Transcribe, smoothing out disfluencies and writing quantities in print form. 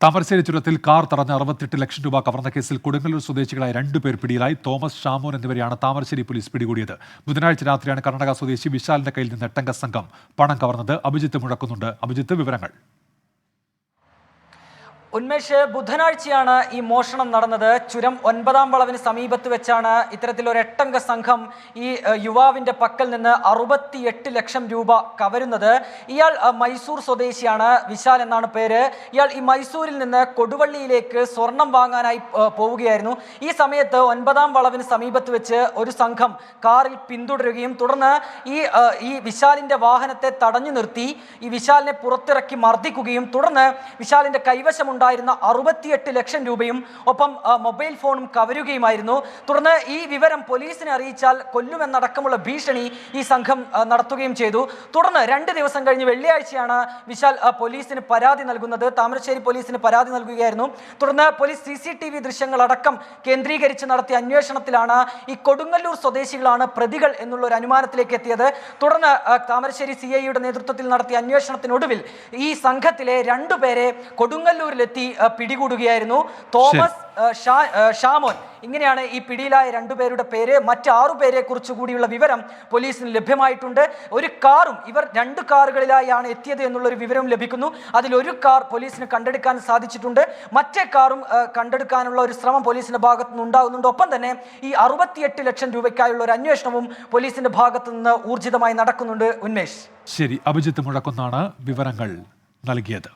താമരശ്ശേരി ചുരത്തിൽ കാർ തടഞ്ഞ് 68 ലക്ഷം രൂപ കവർന്ന കേസിൽ കൊടുങ്ങല്ലൂർ സ്വദേശികളായ 2 പേർ പിടിയിലായി. തോമസ്, ഷാമോൻ എന്നിവരെയാണ് താമരശ്ശേരി പോലീസ് പിടികൂടിയത്. ബുധനാഴ്ച രാത്രിയാണ് കർണാടക സ്വദേശി വിശാലിന്റെ കയ്യിൽ നിന്ന് 8 അംഗ സംഘം പണം കവർന്നത്. അഭിജിത്ത് മുഴക്കുന്നുണ്ട്. അഭിജിത്ത്, വിവരങ്ങൾ. ഉന്മേഷ്, ബുധനാഴ്ചയാണ് ഈ മോഷണം നടന്നത്. ചുരം 9-ാം വളവിന് സമീപത്ത് വെച്ചാണ് ഇത്തരത്തിലൊരു 8 അംഗ സംഘം ഈ യുവാവിന്റെ പക്കൽ നിന്ന് 68 ലക്ഷം രൂപ കവരുന്നത്. ഇയാൾ മൈസൂർ സ്വദേശിയാണ്, വിശാൽ എന്നാണ് പേര്. ഇയാൾ ഈ മൈസൂരിൽ നിന്ന് കൊടുവള്ളിയിലേക്ക് സ്വർണം വാങ്ങാനായി പോവുകയായിരുന്നു. ഈ സമയത്ത് 9-ാം വളവിന് സമീപത്ത് വെച്ച് ഒരു സംഘം കാറിൽ പിന്തുടരുകയും തുടർന്ന് ഈ വിശാലിന്റെ വാഹനത്തെ തടഞ്ഞു നിർത്തി ഈ വിശാലിനെ പുറത്തിറക്കി മർദ്ദിക്കുകയും തുടർന്ന് വിശാലിന്റെ കൈവശം ഉണ്ടായിരുന്ന 68 ലക്ഷം രൂപയും ഒപ്പം മൊബൈൽ ഫോണും കവരുകയുമായിരുന്നു. തുടർന്ന് ഈ വിവരം പോലീസിനെ അറിയിച്ചാൽ കൊല്ലുമെന്നടക്കമുള്ള ഭീഷണി ഈ സംഘം നടത്തുകയും ചെയ്തു. തുടർന്ന് 2 ദിവസം കഴിഞ്ഞ് വെള്ളിയാഴ്ചയാണ് വിശാൽ പോലീസിന് പരാതി നൽകുന്നത്. താമരശ്ശേരി പോലീസിന് പരാതി നൽകുകയായിരുന്നു. തുടർന്ന് പോലീസ് CCTV ദൃശ്യങ്ങളടക്കം കേന്ദ്രീകരിച്ച് നടത്തിയ അന്വേഷണത്തിലാണ് ഈ കൊടുങ്ങല്ലൂർ സ്വദേശികളാണ് പ്രതികൾ എന്നുള്ള ഒരു അനുമാനത്തിലേക്ക് എത്തിയത്. തുടർന്ന് താമരശ്ശേരി CIയുടെ നേതൃത്വത്തിൽ നടത്തിയ അന്വേഷണത്തിനൊടുവിൽ ഈ സംഘത്തിലെ 2 പേരെ കൊടുങ്ങല്ലൂരിൽ പിടികൂടുകയായിരുന്നു. തോമസ്, ഷാമോൻ, ഇങ്ങനെയാണ് ഈ പിടിയിലായ 2 പേരുടെ പേര്. മറ്റ് 6 പേരെ കുറിച്ച് കൂടിയുള്ള വിവരം പോലീസിന് ലഭ്യമായിട്ടുണ്ട്. ഒരു കാറും, ഇവർ 2 കാറുകളിലായാണ് എത്തിയത് എന്നുള്ളൊരു വിവരം ലഭിക്കുന്നു. അതിലൊരു കാർ പോലീസിന് കണ്ടെടുക്കാൻ സാധിച്ചിട്ടുണ്ട്. മറ്റേ കാറും കണ്ടെടുക്കാനുള്ള ഒരു ശ്രമം പോലീസിന്റെ ഭാഗത്തു നിന്ന് ഉണ്ടാകുന്നുണ്ട്. ഒപ്പം തന്നെ ഈ 68 ലക്ഷം രൂപയ്ക്കായുള്ള ഒരു അന്വേഷണവും പോലീസിന്റെ ഭാഗത്തു നിന്ന് ഊർജിതമായി നടക്കുന്നുണ്ട്. ഉന്മേഷ്, ശരി. അഭിജിത്ത് മുഴക്കുന്നാണ് വിവരങ്ങൾ നൽകിയത്.